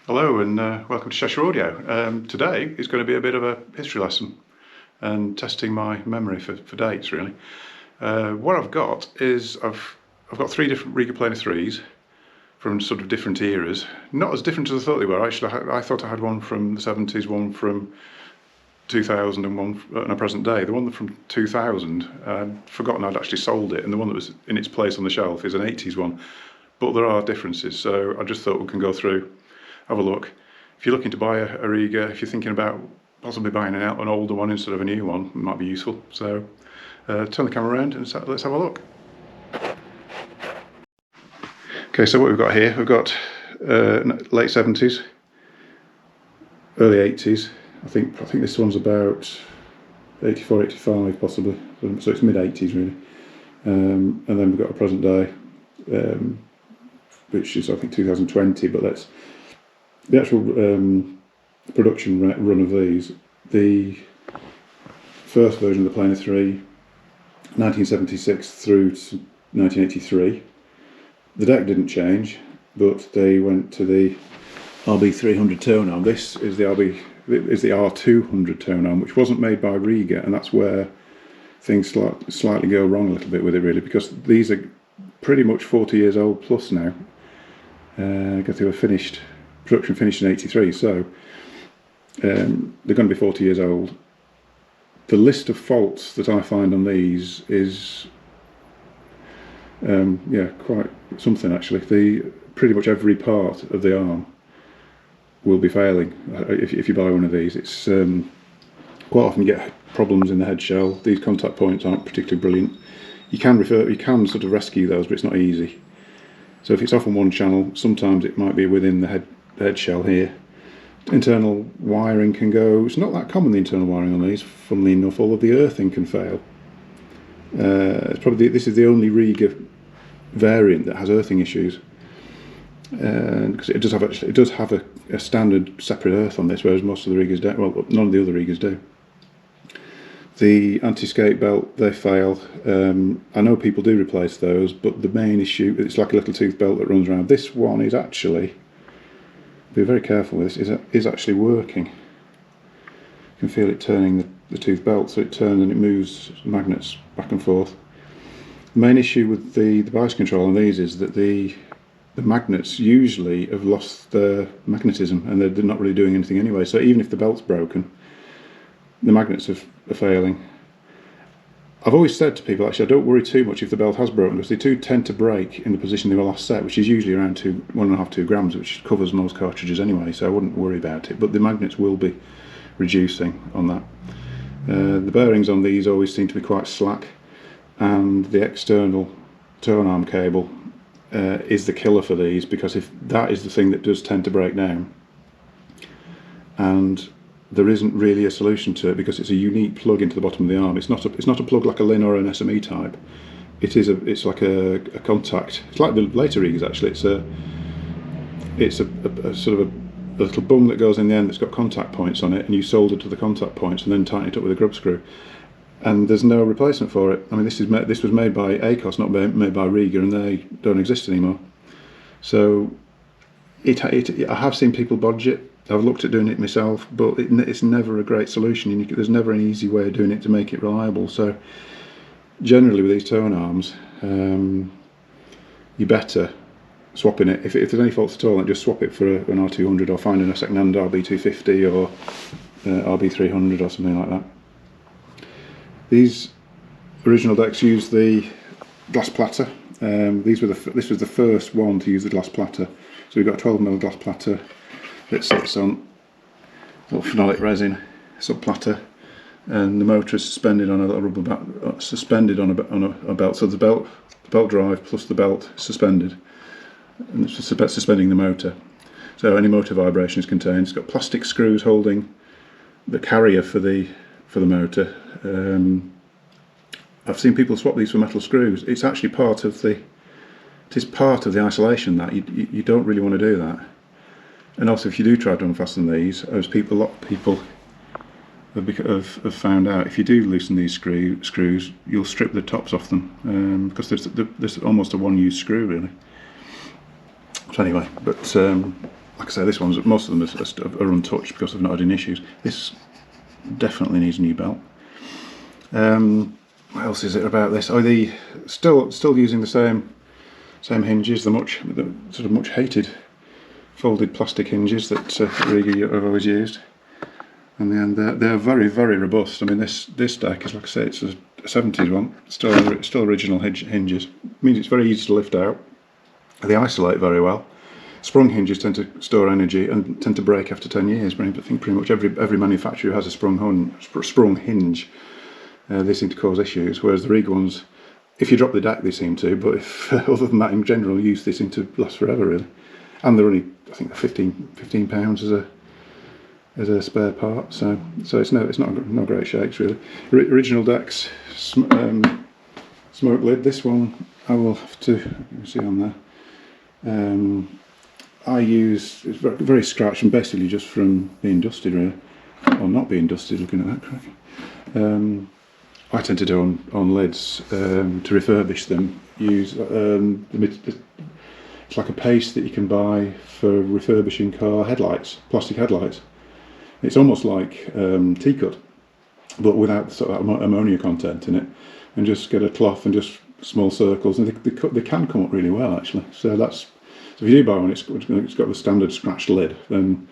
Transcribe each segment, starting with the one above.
Hello and welcome to Cheshire Audio. Today is going to be a bit of a history lesson and testing my memory for dates really. What I've got is I've got three different Rega Planar 3s from sort of different eras. Not as different as I thought they were. Actually, I thought I had one from the 70s, one from 2000 and one on a present day. The one from 2000, I'd forgotten I'd actually sold it, and the one that was in its place on the shelf is an 80s one. But there are differences, so I just thought we can go through, have a look. If you're looking to buy a Rega, if you're thinking about possibly buying an older one instead of a new one, it might be useful. So turn the camera around and let's have a look. Okay, so what we've got here, we've got late 70s, early 80s. I think this one's about 84, 85 possibly, so it's mid 80s really. And then we've got a present day, which is I think 2020, but that's the actual production run of these. The first version of the Planar 3, 1976 through to 1983. The deck didn't change, but they went to the RB300 tone arm. This is the R200 tone arm, which wasn't made by Rega, and that's where things slightly go wrong a little bit with it really, because these are pretty much 40 years old plus now. Because they were production finished in 83, so they're going to be 40 years old. The list of faults that I find on these is quite something actually. Pretty much every part of the arm will be failing if you buy one of these. It's quite often you get problems in the head shell. These contact points aren't particularly brilliant. You can sort of rescue those, but it's not easy. So if it's off on one channel, sometimes it might be within the head shell here. Internal wiring can go. It's not that common, the internal wiring on these. Funnily enough, all of the earthing can fail. This is the only Rega variant that has earthing issues, because it does have a standard separate earth on this, whereas most of the Regas don't. Well, none of the other Regas do. The anti-skate belt, they fail. I know people do replace those, but the main issue, it's like a little tooth belt that runs around. This one is actually, be very careful with this, is actually working. You can feel it turning the tooth belt, so it turns and it moves magnets back and forth. The main issue with the bias control on these is that the magnets usually have lost their magnetism, and they're not really doing anything anyway. So even if the belt's broken, the magnets are failing. I've always said to people, actually, I don't worry too much if the belt has broken, because they do tend to break in the position they were last set, which is usually around 1.5 to 2 grams, which covers most cartridges anyway, so I wouldn't worry about it. But the magnets will be reducing on that. The bearings on these always seem to be quite slack, and the external tone arm cable is the killer for these, because if that is the thing that does tend to break down, and there isn't really a solution to it, because it's a unique plug into the bottom of the arm. It's not a plug like a Lin or an SME type. It's like a contact. It's like the later Regas actually. It's a sort of a little bung that goes in the end that's got contact points on it, and you solder to the contact points and then tighten it up with a grub screw. And there's no replacement for it. I mean, this was made by ACOS, not made by Rega, and they don't exist anymore. So I have seen people bodge it. I've looked at doing it myself, but it's never a great solution. There's never an easy way of doing it to make it reliable. So generally with these tone arms, you're better swapping it. If there's any faults at all, then just swap it for an R200, or find a second-hand RB250 or RB300 or something like that. These original decks use the glass platter. This was the first one to use the glass platter. So we've got a 12mm glass platter that sits on little phenolic resin sub-platter, and the motor is suspended on a little rubber belt, on a belt. So the belt drive plus the belt suspended, and it's suspending the motor. So any motor vibration is contained. It's got plastic screws holding the carrier for the motor. I've seen people swap these for metal screws. It's actually part of the isolation that you don't really want to do that. And also, if you do try to unfasten these, a lot of people have found out, if you do loosen these screws, you'll strip the tops off them, because there's almost a one-use screw really. So anyway, but like I say, this one's, most of them are untouched because I've not had any issues. This definitely needs a new belt. What else is it about this? Oh, the still using the same hinges, the sort of much hated folded plastic hinges that Rega have always used. And they're very, very robust. I mean, this deck is, like I say, it's a 70s one, still original hinges. It means it's very easy to lift out. They isolate very well. Sprung hinges tend to store energy and tend to break after 10 years. I think pretty much every manufacturer who has a sprung hinge, they seem to cause issues. Whereas the Rega ones, if you drop the deck, they seem to. But if other than that, in general use, they seem to last forever, really. And they're only, I think, £15 as a spare part. So it's not great shakes, really. Original decks, smoke lid. This one I will have to see on there. I use, it's very scratched and basically just from being dusted, really, or not being dusted. Looking at that, cracking. I tend to do on lids to refurbish them. Use it's like a paste that you can buy for refurbishing car headlights, plastic headlights. It's almost like tea-cut, but without sort of ammonia content in it. And just get a cloth and just small circles, and they can come up really well, actually. So if you do buy one, it's got the standard scratched lid, then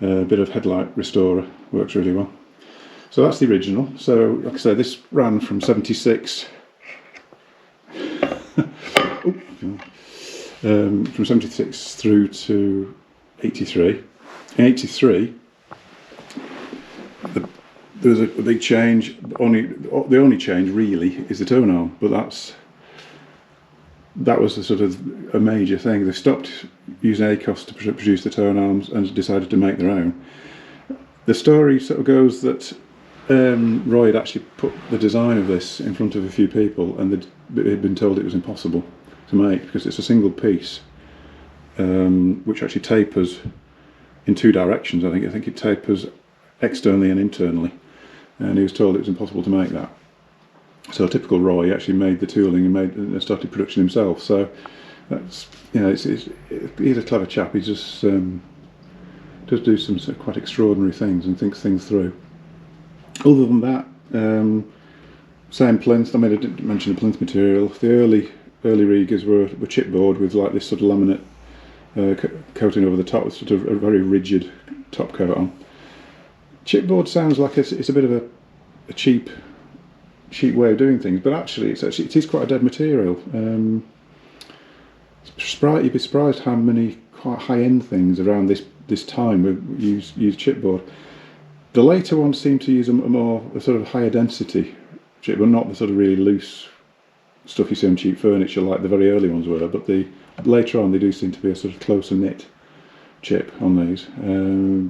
a bit of headlight restorer works really well. So that's the original. So, like I say, this ran from 76 from 76 through to 83. In 83, there was a big change. The only change really is the tone arm, but that was a sort of a major thing. They stopped using ACOS to produce the tone arms and decided to make their own. The story sort of goes that Roy had actually put the design of this in front of a few people, and they'd been told it was impossible to make because it's a single piece, which actually tapers in two directions. I think it tapers externally and internally, and he was told it was impossible to make that. So typical Roy actually made the tooling and started production himself. So that's, he's a clever chap. He just does do some sort of quite extraordinary things and thinks things through. Other than that, same plinth. I didn't mention the plinth material. The early Regas were chipboard with like this sort of laminate coating over the top, with sort of a very rigid top coat on. Chipboard sounds like it's a bit of a cheap way of doing things, but actually it is quite a dead material. You'd be surprised how many quite high-end things around this time use chipboard. The later ones seem to use a sort of higher density chipboard, not the sort of really loose stuff you see on cheap furniture like the very early ones were, but later on they do seem to be a sort of closer knit chip on these.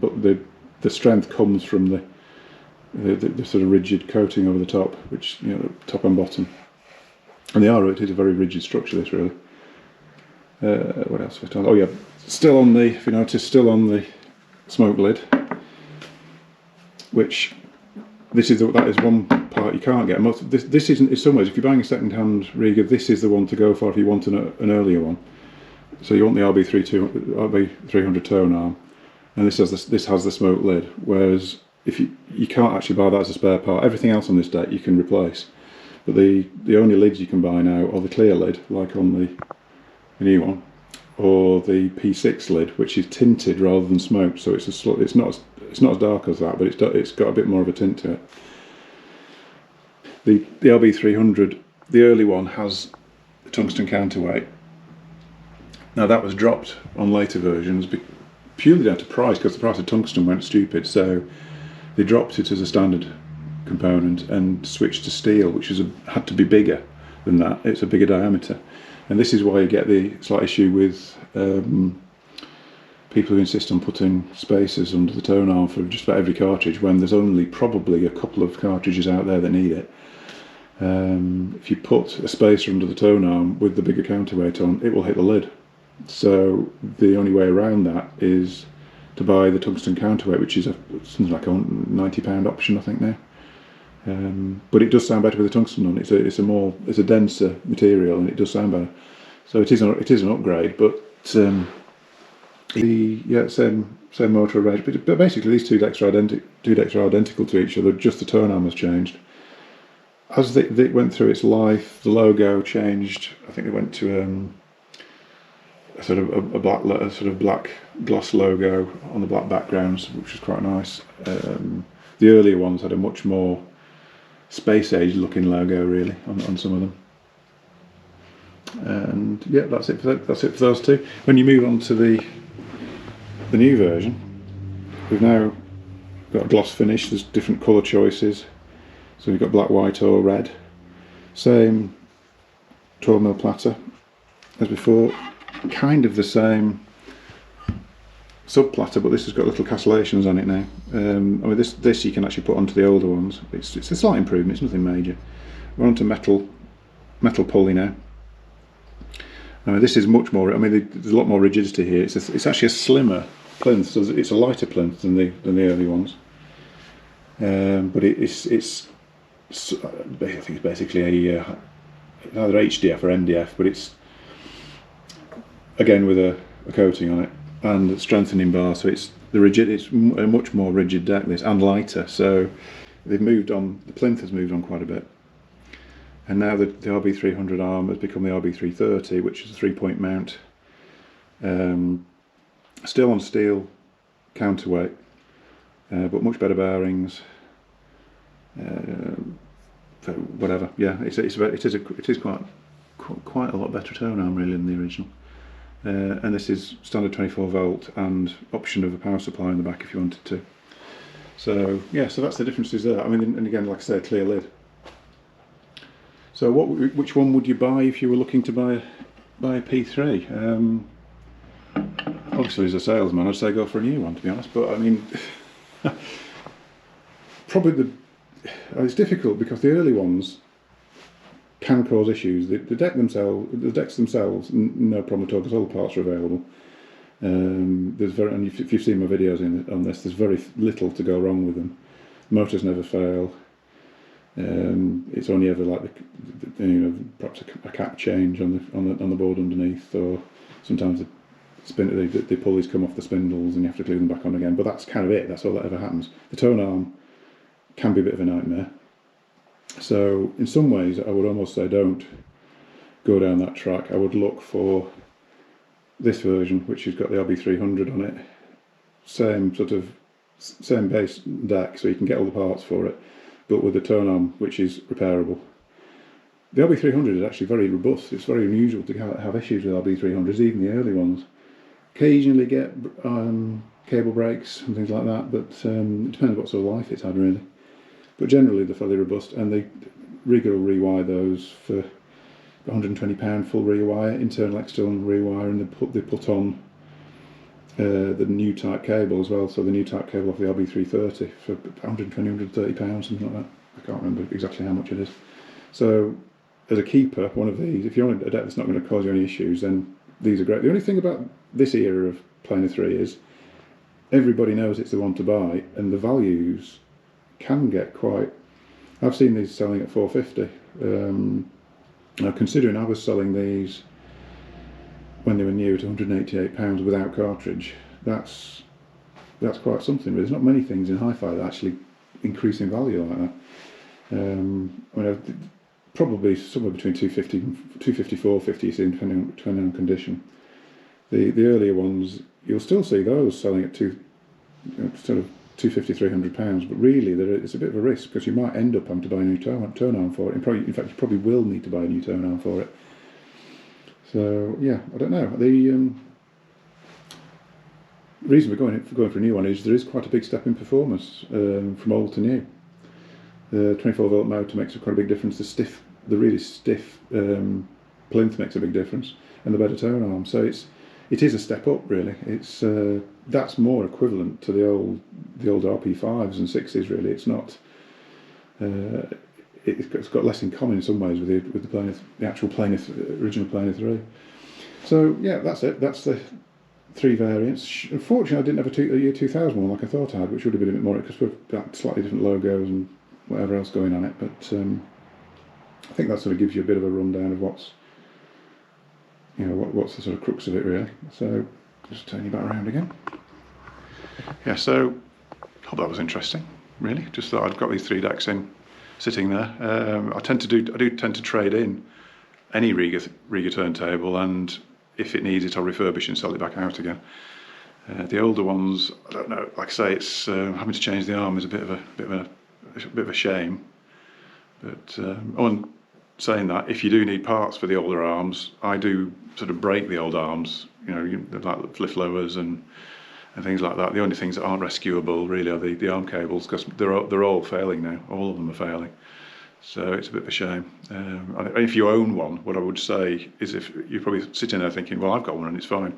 But the strength comes from the sort of rigid coating over the top, which, top and bottom. And it is a very rigid structure, this, really. What else have I done? Oh yeah, still on the smoke lid, which that is one part you can't get. This isn't, in some ways, if you're buying a second-hand Rega, this is the one to go for if you want an earlier one. So you want the RB300 tone arm, and this has the smoke lid, whereas if you can't actually buy that as a spare part. Everything else on this deck you can replace, but the only lids you can buy now are the clear lid, like on the new one, or the P6 lid, which is tinted rather than smoked. So it's not as dark as that, but it's got a bit more of a tint to it. The RB300, the early one, has the tungsten counterweight. Now that was dropped on later versions purely down to price, because the price of tungsten went stupid. So they dropped it as a standard component and switched to steel, which had to be bigger than that. It's a bigger diameter, and this is why you get the slight issue with people who insist on putting spacers under the tone arm for just about every cartridge, when there's only probably a couple of cartridges out there that need it. If you put a spacer under the tone arm with the bigger counterweight on, it will hit the lid. So the only way around that is to buy the tungsten counterweight, which is something like a £90 option, I think, now. But it does sound better with the tungsten on. It's a denser material, and it does sound better. So it is an upgrade, but Yeah, same motor range, but basically these two decks are identical to each other. Just the tone arm has changed. As it went through its life, the logo changed. I think it went to a sort of a sort of black gloss logo on the black backgrounds, which was quite nice. The earlier ones had a much more space age looking logo, really, on some of them. And yeah, that's it for those two. When you move on to the new version, we've now got a gloss finish. There's different colour choices. So we've got black, white, or red. Same 12mm platter as before. Kind of the same sub platter, but this has got little castellations on it now. I mean, this you can actually put onto the older ones. It's a slight improvement. It's nothing major. We're onto metal pulley now. This is much more. I mean, there's a lot more rigidity here. It's actually a slimmer plinth, so it's a lighter plinth than the early ones. But I think it's basically a either HDF or MDF, but it's again with a coating on it and a strengthening bar. So it's a much more rigid deck, this, and lighter. So they've moved on. The plinth has moved on quite a bit. And now the RB300 arm has become the RB330, which is a 3-point mount. Still on steel counterweight, but much better bearings. Whatever, yeah, it is quite a lot better tone arm really than the original. And this is standard 24 volt and option of a power supply in the back if you wanted to. So yeah, so that's the differences there. I mean, and again, like I said, clear lid. So which one would you buy if you were looking to buy a P3? Obviously, as a salesman, I'd say go for a new one, to be honest. But I mean, probably it's difficult because the early ones can cause issues. The decks themselves, no problem at all because all the parts are available. And if you've seen my videos on this, there's very little to go wrong with them. Motors never fail. It's only ever like perhaps a cap change on the board underneath, or sometimes the pulleys come off the spindles and you have to glue them back on again. But that's kind of it. That's all that ever happens. The tone arm can be a bit of a nightmare. So in some ways, I would almost say don't go down that track. I would look for this version, which has got the RB300 on it. Same base deck, so you can get all the parts for it, but with the tone arm, which is repairable. The RB300 is actually very robust. It's very unusual to have issues with RB300s, even the early ones. Occasionally get cable breaks and things like that, but it depends what sort of life it's had really. But generally they're fairly robust, and Rega will rewire those for £120 full rewire, internal, external rewire, and they put on the new type cable as well. So the new type cable off the RB330 for £120, £130, something like that. I can't remember exactly how much it is. So as a keeper, one of these, if you're on a deck that's not going to cause you any issues, then these are great. The only thing about this era of Planar 3 is everybody knows it's the one to buy, and the values can get quite. I've seen these selling at £450. Now, considering I was selling these when they were new at £188 without cartridge, that's quite something. There's not many things in hi-fi that actually increase in value like that. Probably somewhere between 250, 450, you see, depending on condition. The earlier ones, you'll still see those selling at sort of £250, £300, but really it's a bit of a risk because you might end up having to buy a new tone arm for it. In fact, you probably will need to buy a new tone arm for it. So yeah, I don't know. The reason we're going for a new one is there is quite a big step in performance from old to new. The 24 volt motor makes quite a big difference. The really stiff plinth makes a big difference, and the better tone arm. So it is a step up really. It's that's more equivalent to the old RP5s and 6s really. It's not. It's got less in common in some ways with the actual original Planar 3. So yeah, that's it. That's the three variants. Unfortunately, I didn't have a year 2000 one like I thought I had, which would have been a bit more because we've got slightly different logos and whatever else going on it. But I think that sort of gives you a bit of a rundown of what's the sort of crux of it really. So Just turn you back around again. Yeah, so hope that was interesting. Really, just thought I'd got these 3 decks in, sitting there. I do tend to trade in any Rega turntable, and if it needs it, I'll refurbish and sell it back out again. The older ones, I don't know. Like I say, it's having to change the arm is a bit of a shame. But on saying that, if you do need parts for the older arms, I do sort of break the old arms. You know, like lift lowers and things like that. The only things that aren't rescuable really are the arm cables, because they're all failing now. All of them are failing. So it's a bit of a shame. And if you own one, what I would say is, if you're probably sitting there thinking, well, I've got one and it's fine,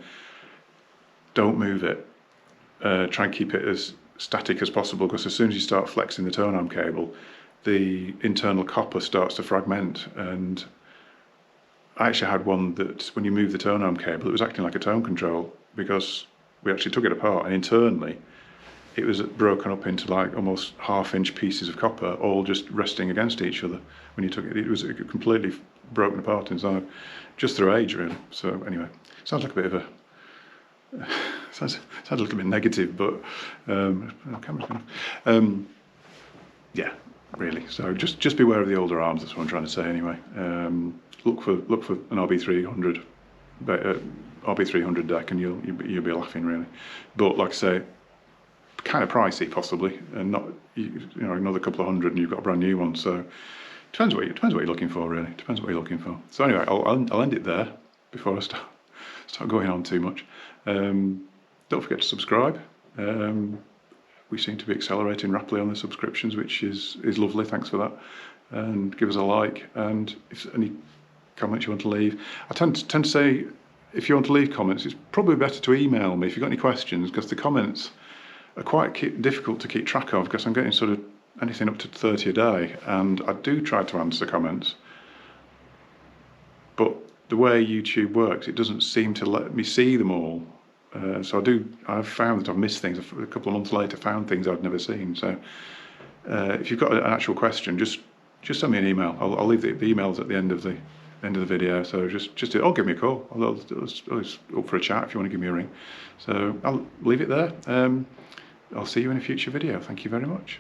don't move it. Try and keep it as static as possible, because as soon as you start flexing the tone arm cable, the internal copper starts to fragment. And I actually had one that when you move the tone arm cable, it was acting like a tone control, because we actually took it apart and internally it was broken up into like almost half-inch pieces of copper, all just resting against each other. When you took it, it was completely broken apart inside, just through age, really. So anyway, sounds like a bit of a sounds a little bit negative, but camera's gone. Yeah, really. So just beware of the older arms. That's what I'm trying to say. Anyway, look for an RB300, RB300 deck, and you'll be laughing, really. But like I say, kind of pricey possibly, and not another couple of hundred, and you've got a brand new one. So depends what you're looking for, really. Depends what you're looking for. So anyway, I'll end it there before I start going on too much. Don't forget to subscribe. We seem to be accelerating rapidly on the subscriptions, which is lovely. Thanks for that. And give us a like. And if there's any comments you want to leave, I tend to say, if you want to leave comments, it's probably better to email me if you've got any questions, because the comments are quite difficult to keep track of, because I'm getting sort of anything up to 30 a day, and I do try to answer comments, but the way YouTube works, it doesn't seem to let me see them all. So I've found that I've missed things. A couple of months later, found things I'd never seen. So if you've got an actual question, just send me an email. I'll leave the emails at the end of the video. So just I'll give me a call. I'll up for a chat if you want to give me a ring. So I'll leave it there. I'll see you in a future video. Thank you very much.